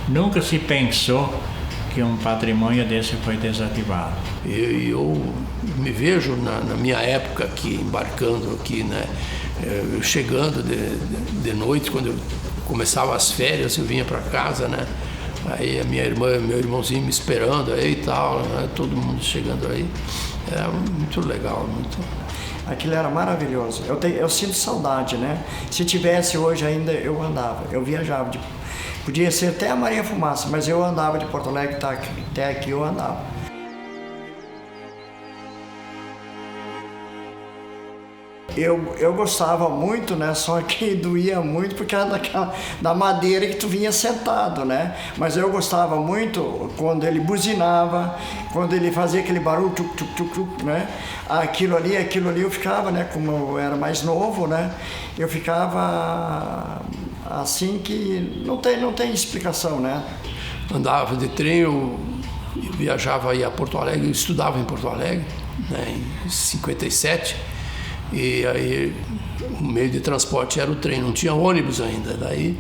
nunca se pensou que um patrimônio desse foi desativado. Eu me vejo na minha época aqui, embarcando aqui, né? Chegando de noite, quando eu começava as férias, eu vinha para casa, né? Aí a minha irmã, meu irmãozinho me esperando aí e tal, né? Todo mundo chegando aí. Era muito legal, muito. Aquilo era maravilhoso. Eu sinto saudade, né? Se tivesse hoje ainda, eu andava, eu viajava. Podia ser até a Maria Fumaça, mas eu andava de Porto Alegre até aqui, eu andava. Eu gostava muito, né? Só que doía muito porque era da madeira que tu vinha sentado, né? Mas eu gostava muito quando ele buzinava, quando ele fazia aquele barulho, tuc, tuc, tuc, tuc, né? Aquilo ali eu ficava, né? Como eu era mais novo, né? Eu ficava assim que não tem explicação, né? Andava de trem, eu viajava aí a Porto Alegre, eu estudava em Porto Alegre, né? Em 57. E aí o meio de transporte era o trem, não tinha ônibus ainda. Daí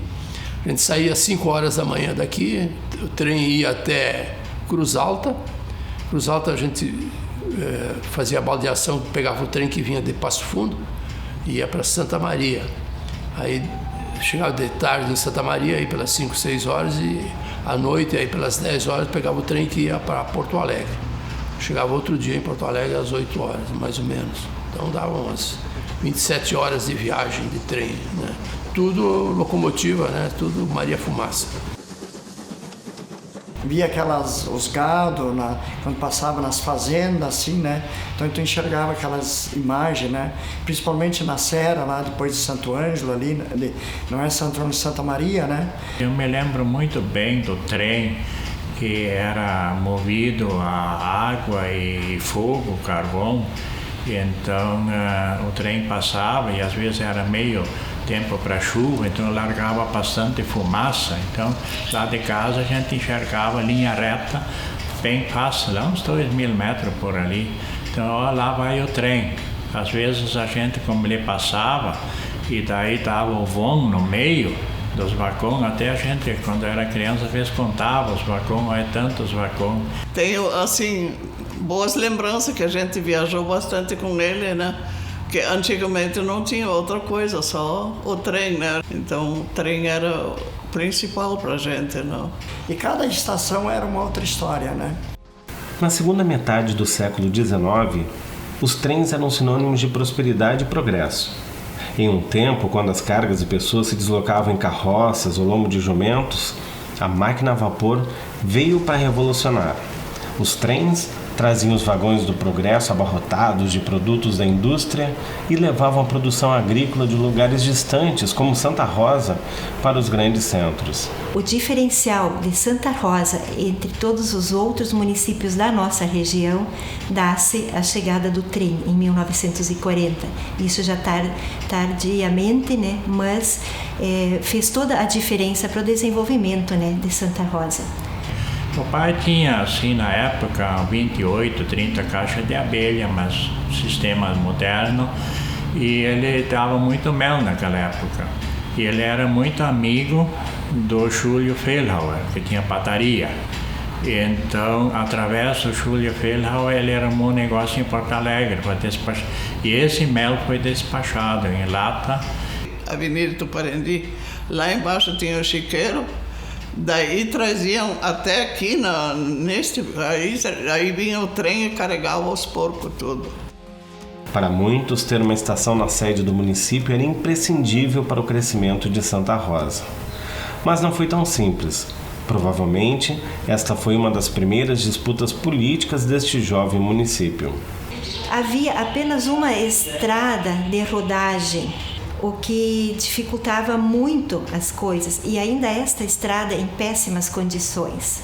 a gente saía às 5 horas da manhã daqui, o trem ia até Cruz Alta. Cruz Alta a gente fazia a baldeação, pegava o trem que vinha de Passo Fundo e ia para Santa Maria. Aí chegava de tarde em Santa Maria, aí pelas 5, 6 horas, e à noite, aí pelas 10 horas, pegava o trem que ia para Porto Alegre. Chegava outro dia em Porto Alegre às 8 horas, mais ou menos. Então davam umas 27 horas de viagem de trem, né? Tudo locomotiva, né? Tudo Maria Fumaça. Via os gado quando passava nas fazendas, assim, né? Então tu enxergava aquelas imagens, né? Principalmente na Serra, lá depois de Santo Ângelo, ali, não é Santo Ângelo, Santa Maria, né? Eu me lembro muito bem do trem que era movido a água e fogo, carvão. Então o trem passava e às vezes era meio tempo para chuva, então largava bastante fumaça. Então lá de casa a gente enxergava linha reta, bem fácil, lá uns 2.000 metros por ali. Então ó, lá vai o trem. Às vezes a gente, como ele passava, e daí estava o vão no meio dos vagões, até a gente, quando era criança, às vezes contava os vagões, é tantos vagões. Tenho, assim, boas lembranças que a gente viajou bastante com ele, né? Que antigamente não tinha outra coisa, só o trem, né? Então o trem era o principal pra gente, né? E cada estação era uma outra história, né? Na segunda metade do século XIX, os trens eram sinônimos de prosperidade e progresso. Em um tempo, quando as cargas e pessoas se deslocavam em carroças ou lombo de jumentos, a máquina a vapor veio para revolucionar. Os trens traziam os vagões do progresso abarrotados de produtos da indústria e levavam a produção agrícola de lugares distantes, como Santa Rosa, para os grandes centros. O diferencial de Santa Rosa entre todos os outros municípios da nossa região dá-se a chegada do trem em 1940. Isso já tardiamente, né? Mas fez toda a diferença para o desenvolvimento, né, de Santa Rosa. O pai tinha, assim, na época, 28, 30 caixas de abelha, mas sistema moderno, e ele dava muito mel naquela época. E ele era muito amigo do Júlio Fehlhauer, que tinha padaria. E então, através do Júlio Fehlhauer, ele arrumou um negócio em Porto Alegre para despachar. E esse mel foi despachado em lata. Avenida Tuparendi, lá embaixo tinha o chiqueiro. Daí traziam até aqui, aí vinha o trem e carregava os porcos tudo. Para muitos, ter uma estação na sede do município era imprescindível para o crescimento de Santa Rosa. Mas não foi tão simples. Provavelmente, esta foi uma das primeiras disputas políticas deste jovem município. Havia apenas uma estrada de rodagem, o que dificultava muito as coisas, e ainda esta estrada em péssimas condições.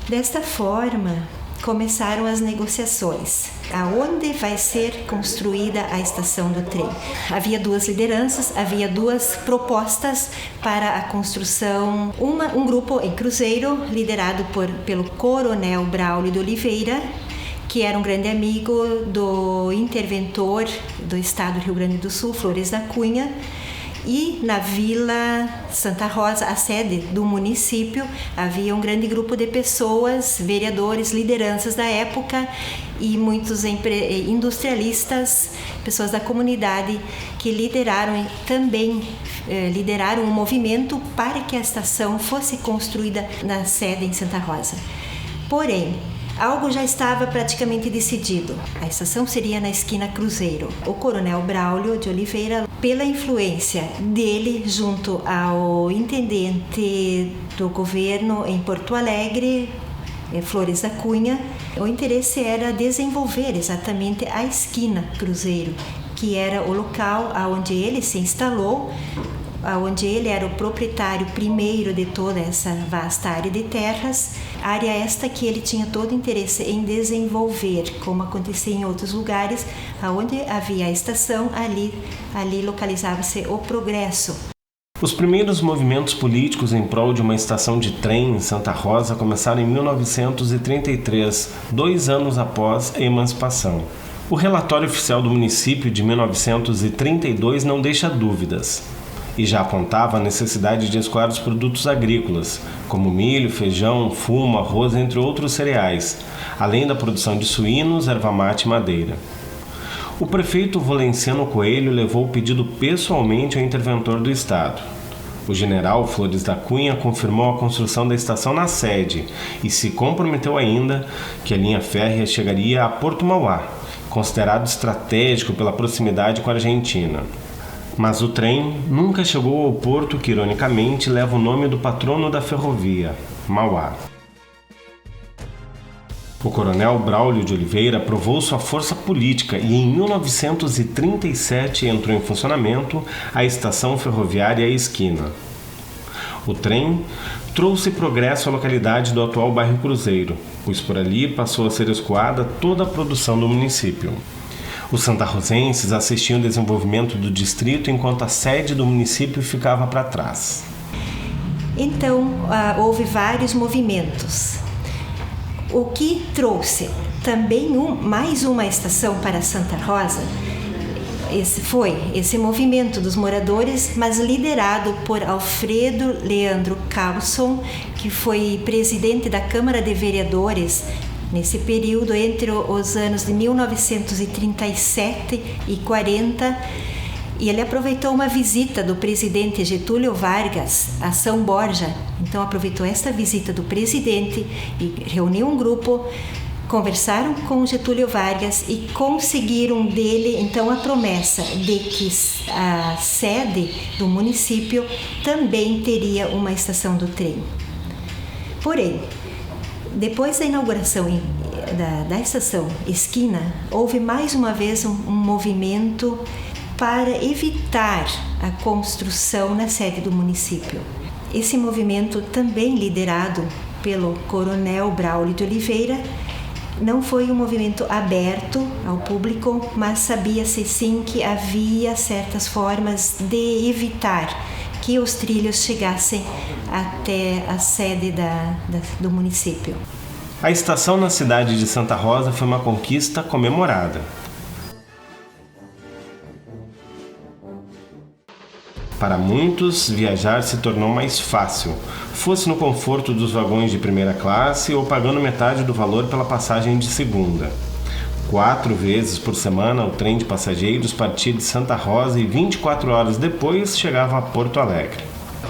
Desta forma, começaram as negociações. Aonde vai ser construída a estação do trem? Havia duas lideranças, havia duas propostas para a construção. Um grupo em Cruzeiro, liderado pelo Coronel Braulio de Oliveira, que era um grande amigo do interventor do estado do Rio Grande do Sul, Flores da Cunha, E na Vila Santa Rosa, a sede do município, havia um grande grupo de pessoas, vereadores, lideranças da época e muitos industrialistas, pessoas da comunidade que lideraram um movimento para que a estação fosse construída na sede em Santa Rosa. Porém, algo já estava praticamente decidido. A estação seria na esquina Cruzeiro. O coronel Braulio de Oliveira, pela influência dele junto ao intendente do governo em Porto Alegre, Flores da Cunha, o interesse era desenvolver exatamente a esquina Cruzeiro, que era o local onde ele se instalou, onde ele era o proprietário primeiro de toda essa vasta área de terras, área esta que ele tinha todo interesse em desenvolver, como acontecia em outros lugares, onde havia a estação, ali localizava-se o Progresso. Os primeiros movimentos políticos em prol de uma estação de trem em Santa Rosa começaram em 1933, 2 anos após a emancipação. O relatório oficial do município de 1932 não deixa dúvidas e já apontava a necessidade de escoar os produtos agrícolas, como milho, feijão, fumo, arroz, entre outros cereais, além da produção de suínos, erva-mate e madeira. O prefeito Volenciano Coelho levou o pedido pessoalmente ao interventor do Estado. O general Flores da Cunha confirmou a construção da estação na sede e se comprometeu ainda que a linha férrea chegaria a Porto Mauá, considerado estratégico pela proximidade com a Argentina. Mas o trem nunca chegou ao porto que, ironicamente, leva o nome do patrono da ferrovia, Mauá. O coronel Braulio de Oliveira provou sua força política e em 1937 entrou em funcionamento a estação ferroviária Esquina. O trem trouxe progresso à localidade do atual bairro Cruzeiro, pois por ali passou a ser escoada toda a produção do município. Os santarrosenses assistiam ao desenvolvimento do distrito enquanto a sede do município ficava para trás. Então, houve vários movimentos, o que trouxe também mais uma estação para Santa Rosa. Esse movimento dos moradores, mas liderado por Alfredo Leandro Carlson, que foi presidente da Câmara de Vereadores nesse período entre os anos de 1937 e 40, e ele aproveitou uma visita do presidente Getúlio Vargas a São Borja. Então aproveitou esta visita do presidente e reuniu um grupo, conversaram com Getúlio Vargas e conseguiram dele então a promessa de que a sede do município também teria uma estação do trem. Porém, depois da inauguração da estação Esquina, houve mais uma vez um movimento para evitar a construção na sede do município. Esse movimento, também liderado pelo coronel Braulio de Oliveira, não foi um movimento aberto ao público, mas sabia-se sim que havia certas formas de evitar que os trilhos chegassem até a sede do município. A estação na cidade de Santa Rosa foi uma conquista comemorada. Para muitos, viajar se tornou mais fácil, fosse no conforto dos vagões de primeira classe ou pagando metade do valor pela passagem de segunda. 4 vezes por semana, o trem de passageiros partia de Santa Rosa e 24 horas depois chegava a Porto Alegre.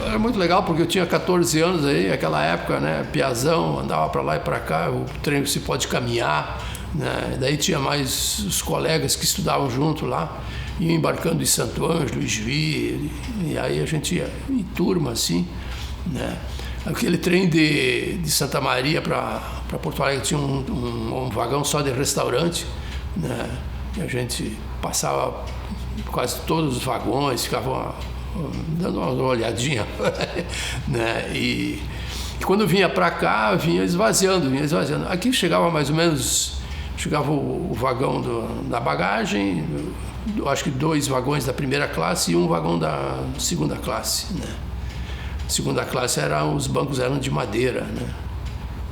Era muito legal porque eu tinha 14 anos aí, naquela época, né, piazão, andava para lá e para cá, o trem se pode caminhar, né, daí tinha mais os colegas que estudavam junto lá, iam embarcando em Santo Ângelo, Juí, e aí a gente ia em turma assim, né. Aquele trem de Santa Maria para Porto Alegre tinha um vagão só de restaurante, né? E a gente passava quase todos os vagões, ficava dando uma olhadinha, né? E quando vinha para cá, vinha esvaziando. Aqui chegava mais ou menos, chegava o vagão da bagagem, acho que 2 vagões da primeira classe e 1 vagão da segunda classe, né? Segunda classe os bancos eram de madeira, né?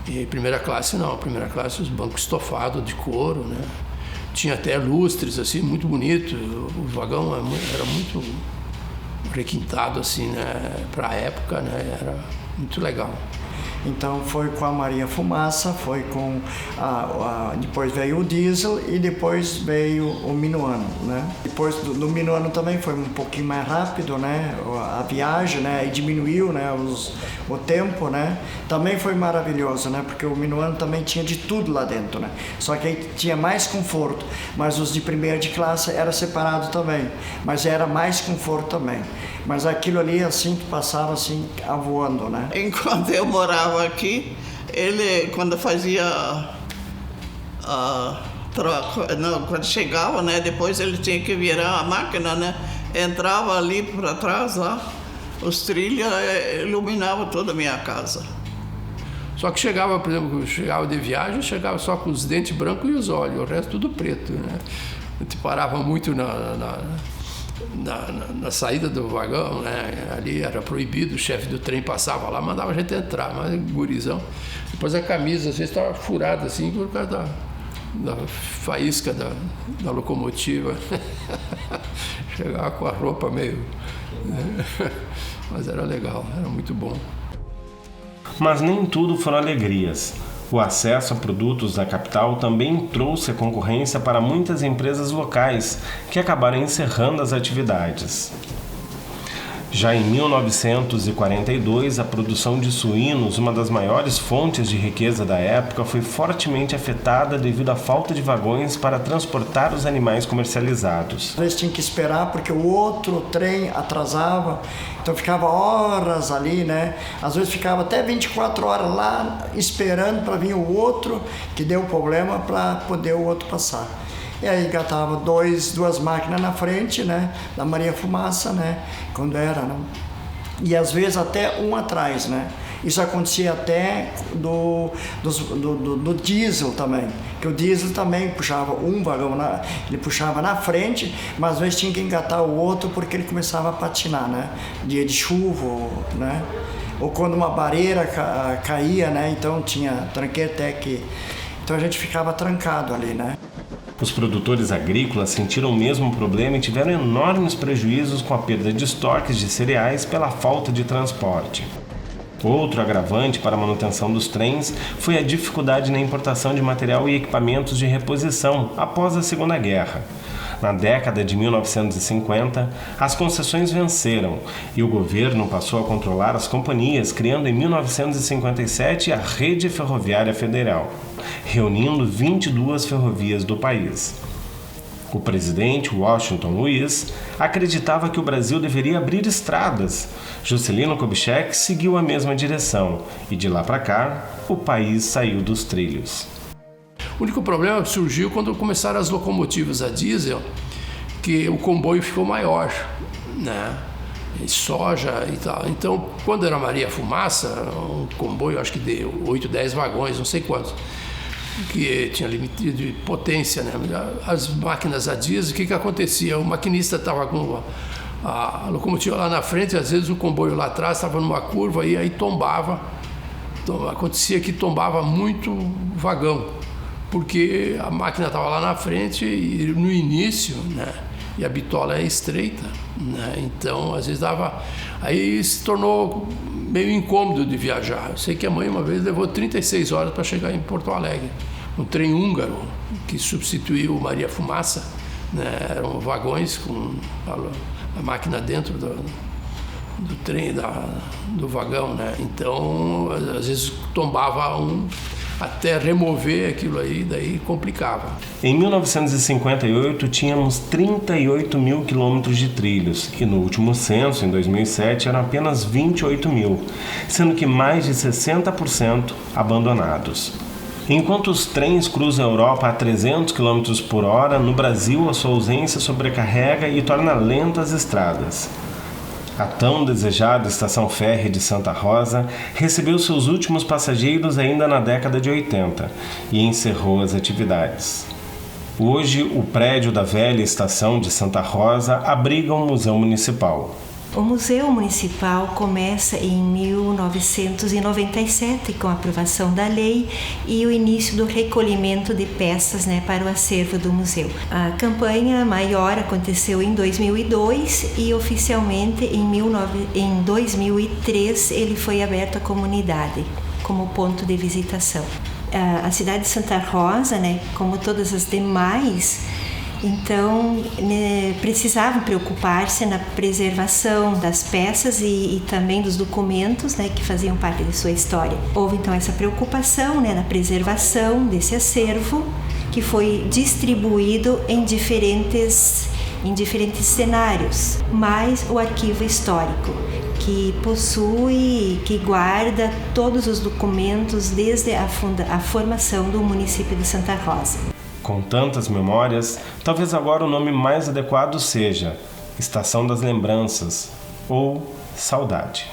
E primeira classe não, primeira classe os bancos estofados de couro, né? Tinha até lustres assim, muito bonito. O vagão era requintado assim, né? Para a época, né? Era muito legal. Então foi com a Maria Fumaça, foi com depois veio o diesel e depois veio o minuano, né? Depois do minuano também foi um pouquinho mais rápido, né? A viagem, né? E diminuiu, né? O tempo, né? Também foi maravilhoso, né? Porque o minuano também tinha de tudo lá dentro, né? Só que aí tinha mais conforto, mas os de primeira de classe era separado também, mas era mais conforto também. Mas aquilo ali, assim, tu passava assim, voando, né? Enquanto eu morava aqui, ele, quando fazia troca, não, quando chegava, né, depois ele tinha que virar a máquina, né, entrava ali para trás, lá, os trilhos, iluminava toda a minha casa. Só que chegava, por exemplo, chegava de viagem, chegava só com os dentes brancos e os olhos, o resto tudo preto, né? A gente parava muito na saída do vagão, né? Ali era proibido, o chefe do trem passava lá, mandava a gente entrar, mas gurizão. Depois a camisa às vezes estava furada assim por causa da faísca da locomotiva. Chegava com a roupa meio... Mas era legal, era muito bom. Mas nem tudo foram alegrias. O acesso a produtos da capital também trouxe a concorrência para muitas empresas locais, que acabaram encerrando as atividades. Já em 1942, a produção de suínos, uma das maiores fontes de riqueza da época, foi fortemente afetada devido à falta de vagões para transportar os animais comercializados. Às vezes tinha que esperar porque o outro trem atrasava, então ficava horas ali, né? Às vezes ficava até 24 horas lá esperando para vir o outro que deu problema para poder o outro passar. E aí engatava duas máquinas na frente, né, da Maria Fumaça, né, quando era, né? E às vezes até um atrás, né? Isso acontecia até do diesel também, que o diesel também puxava um vagão, ele puxava na frente, mas às vezes tinha que engatar o outro porque ele começava a patinar, né? Dia de chuva, né? Ou quando uma barreira caía, né? Então tinha tranqueira até que... Então a gente ficava trancado ali, né? Os produtores agrícolas sentiram o mesmo problema e tiveram enormes prejuízos com a perda de estoques de cereais pela falta de transporte. Outro agravante para a manutenção dos trens foi a dificuldade na importação de material e equipamentos de reposição após a Segunda Guerra. Na década de 1950, as concessões venceram e o governo passou a controlar as companhias, criando em 1957 a Rede Ferroviária Federal, reunindo 22 ferrovias do país. O presidente Washington Luiz acreditava que o Brasil deveria abrir estradas. Juscelino Kubitschek seguiu a mesma direção e de lá para cá, o país saiu dos trilhos. O único problema surgiu quando começaram as locomotivas a diesel, que o comboio ficou maior, né? E soja e tal. Então, quando era Maria Fumaça, um comboio, acho que de 8, 10 vagões, não sei quantos, que tinha limite de potência, né? As máquinas a diesel, o que acontecia? O maquinista estava com a locomotiva lá na frente, e às vezes o comboio lá atrás estava numa curva e aí tombava. Acontecia que tombava muito vagão, porque a máquina estava lá na frente e no início, né? E a bitola é estreita, né? Então às vezes dava... Aí se tornou meio incômodo de viajar. Eu sei que a mãe uma vez levou 36 horas para chegar em Porto Alegre. Um trem húngaro que substituiu o Maria Fumaça, né? Eram vagões com a máquina dentro do trem, do vagão, né? Então às vezes tombava até remover aquilo aí, daí complicava. Em 1958, tínhamos 38 mil quilômetros de trilhos e no último censo, em 2007, eram apenas 28 mil, sendo que mais de 60% abandonados. Enquanto os trens cruzam a Europa a 300 km por hora, no Brasil a sua ausência sobrecarrega e torna lentas as estradas. A tão desejada estação férrea de Santa Rosa recebeu seus últimos passageiros ainda na década de 80 e encerrou as atividades. Hoje, o prédio da velha estação de Santa Rosa abriga um museu municipal. O Museu Municipal começa em 1997 com a aprovação da lei e o início do recolhimento de peças, né, para o acervo do museu. A campanha maior aconteceu em 2002 e oficialmente em 2003 ele foi aberto à comunidade como ponto de visitação. A cidade de Santa Rosa, né, como todas as demais, então, precisavam preocupar-se na preservação das peças e também dos documentos, né, que faziam parte de sua história. Houve então essa preocupação, né, na preservação desse acervo, que foi distribuído em diferentes cenários, mais o arquivo histórico, que possui, que guarda todos os documentos desde a formação do município de Santa Rosa. Com tantas memórias, talvez agora o nome mais adequado seja Estação das Lembranças ou Saudade.